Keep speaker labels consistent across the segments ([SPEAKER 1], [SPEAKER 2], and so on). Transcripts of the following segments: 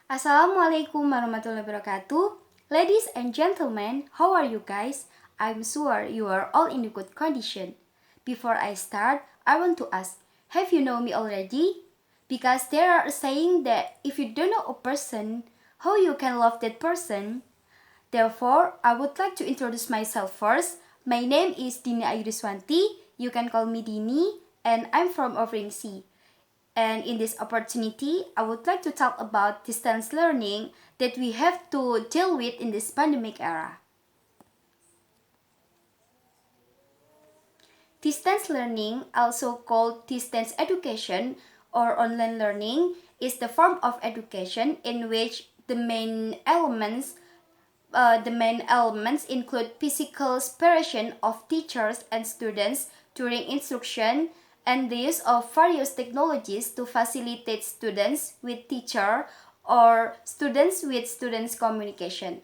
[SPEAKER 1] Assalamualaikum warahmatullahi wabarakatuh. Ladies and gentlemen, how are you guys? I'm sure you are all in a good condition. Before I start, I want to ask, have you known me already? Because there are a saying that if you don't know a person, how you can love that person? Therefore, I would like to introduce myself first. My name is Dini Ayu Riswanti. You can call me Dini, and I'm from Overingsi. And in this opportunity, I would like to talk about distance learning that we have to deal with in this pandemic era. Distance learning, also called distance education or online learning, is the form of education in which the main elements include physical separation of teachers and students during instruction and the use of various technologies to facilitate students with teacher or students with students communication.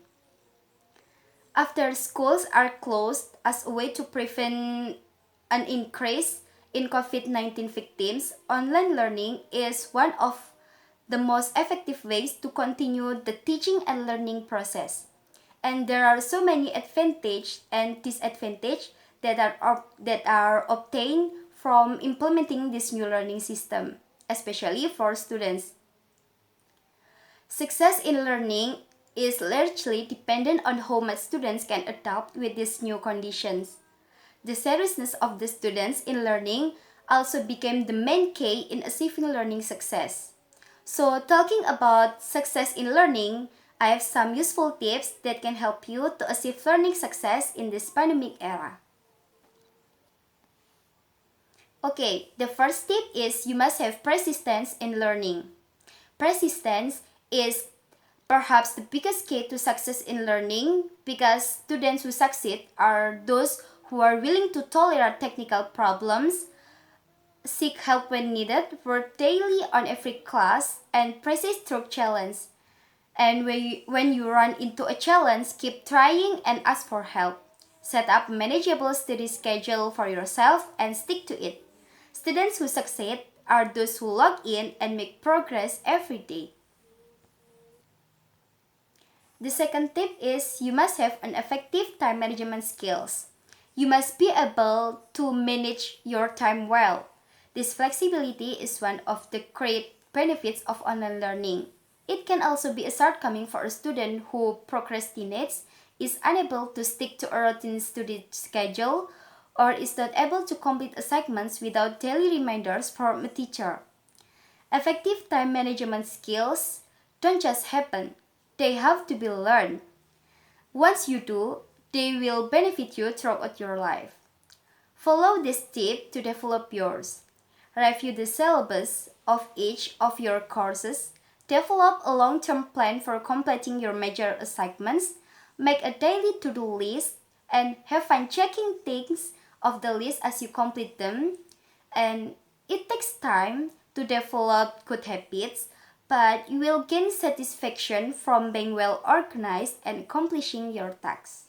[SPEAKER 1] After schools are closed as a way to prevent an increase in COVID-19 victims, online learning is one of the most effective ways to continue the teaching and learning process. And there are so many advantages and disadvantages that are obtained from implementing this new learning system, especially for students. Success in learning is largely dependent on how much students can adapt with these new conditions. The seriousness of the students in learning also became the main key in achieving learning success. So, talking about success in learning, I have some useful tips that can help you to achieve learning success in this pandemic era. Okay, the first tip is you must have persistence in learning. Persistence is perhaps the biggest key to success in learning because students who succeed are those who are willing to tolerate technical problems, seek help when needed, work daily on every class, and persist through challenge. And when you run into a challenge, keep trying and ask for help. Set up a manageable study schedule for yourself and stick to it. Students who succeed are those who log in and make progress every day. The second tip is you must have an effective time management skills. You must be able to manage your time well. This flexibility is one of the great benefits of online learning. It can also be a shortcoming for a student who procrastinates, is unable to stick to a routine study schedule, or is not able to complete assignments without daily reminders from a teacher. Effective time management skills don't just happen, they have to be learned. Once you do, they will benefit you throughout your life. Follow this tip to develop yours. Review the syllabus of each of your courses. Develop a long-term plan for completing your major assignments. Make a daily to-do list and have fun checking things off the list as you complete them. And it takes time to develop good habits, but you will gain satisfaction from being well organized and accomplishing your tasks.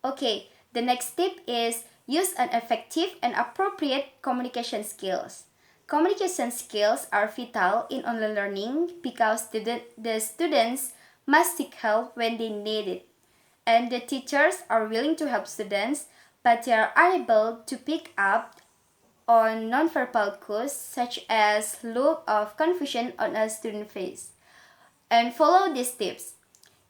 [SPEAKER 1] Okay, the next tip is use an effective and appropriate communication skills. Communication skills are vital in online learning because the students must seek help when they need it. And the teachers are willing to help students, but they are unable to pick up on nonverbal cues such as look of confusion on a student's face. And follow these tips.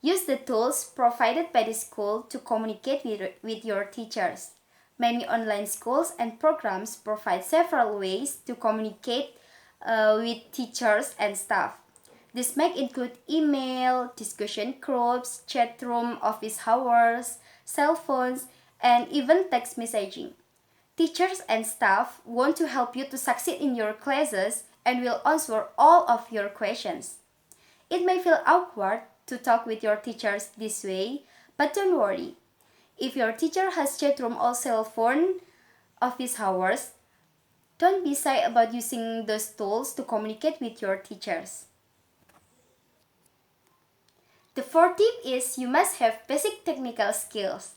[SPEAKER 1] Use the tools provided by the school to communicate with your teachers. Many online schools and programs provide several ways to communicate with teachers and staff. This may include email, discussion groups, chat room, office hours, cell phones, and even text messaging. Teachers and staff want to help you to succeed in your classes and will answer all of your questions. It may feel awkward to talk with your teachers this way, but don't worry. If your teacher has chat room or cell phone office hours, don't be shy about using those tools to communicate with your teachers. The fourth tip is you must have basic technical skills.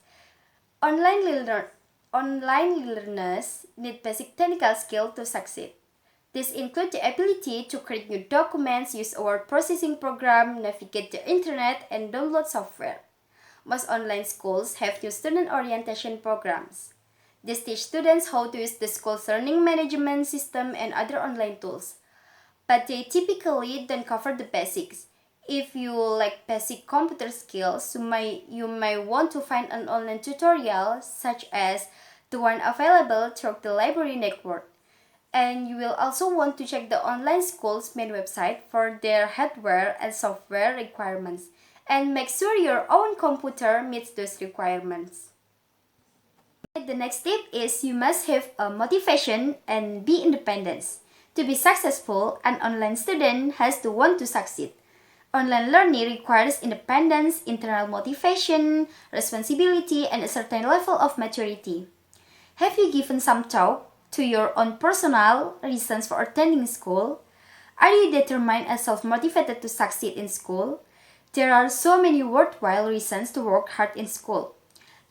[SPEAKER 1] Online learners need basic technical skill to succeed. These include the ability to create new documents, use a word processing program, navigate the internet, and download software. Most online schools have new student orientation programs. These teach students how to use the school's learning management system and other online tools, but they typically don't cover the basics. If you lack basic computer skills, you may want to find an online tutorial such as the one available through the library network. And you will also want to check the online school's main website for their hardware and software requirements and make sure your own computer meets those requirements. The next tip is you must have a motivation and be independent. To be successful, an online student has to want to succeed. Online learning requires independence, internal motivation, responsibility, and a certain level of maturity. Have you given some thought to your own personal reasons for attending school? Are you determined and self-motivated to succeed in school? There are so many worthwhile reasons to work hard in school.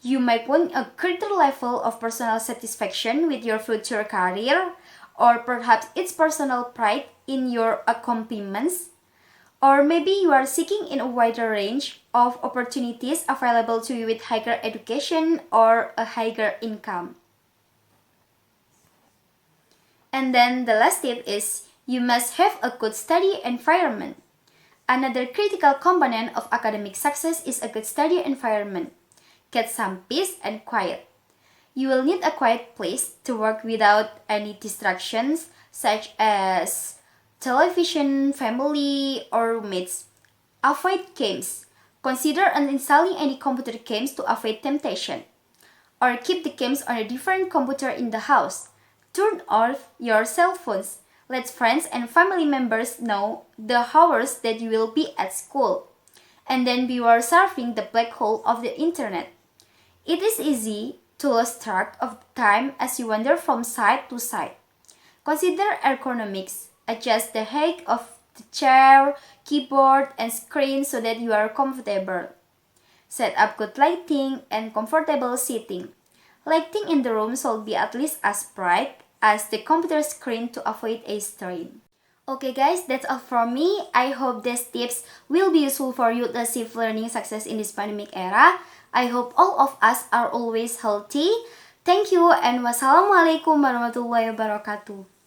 [SPEAKER 1] You might want a greater level of personal satisfaction with your future career, or perhaps it's personal pride in your accomplishments. Or maybe you are seeking in a wider range of opportunities available to you with higher education or a higher income. And then the last tip is you must have a good study environment. Another critical component of academic success is a good study environment. Get some peace and quiet. You will need a quiet place to work without any distractions such as television, family, or roommates. Avoid games. Consider uninstalling any computer games to avoid temptation. Or keep the games on a different computer in the house. Turn off your cell phones. Let friends and family members know the hours that you will be at school. And then beware surfing the black hole of the internet. It is easy to lose track of time as you wander from side to side. Consider ergonomics. Adjust the height of the chair, keyboard, and screen so that you are comfortable. Set up good lighting and comfortable seating. Lighting in the room should be at least as bright as the computer screen to avoid a strain. Okay guys, that's all from me. I hope these tips will be useful for you to achieve learning success in this pandemic era. I hope all of us are always healthy. Thank you and wassalamualaikum warahmatullahi wabarakatuh.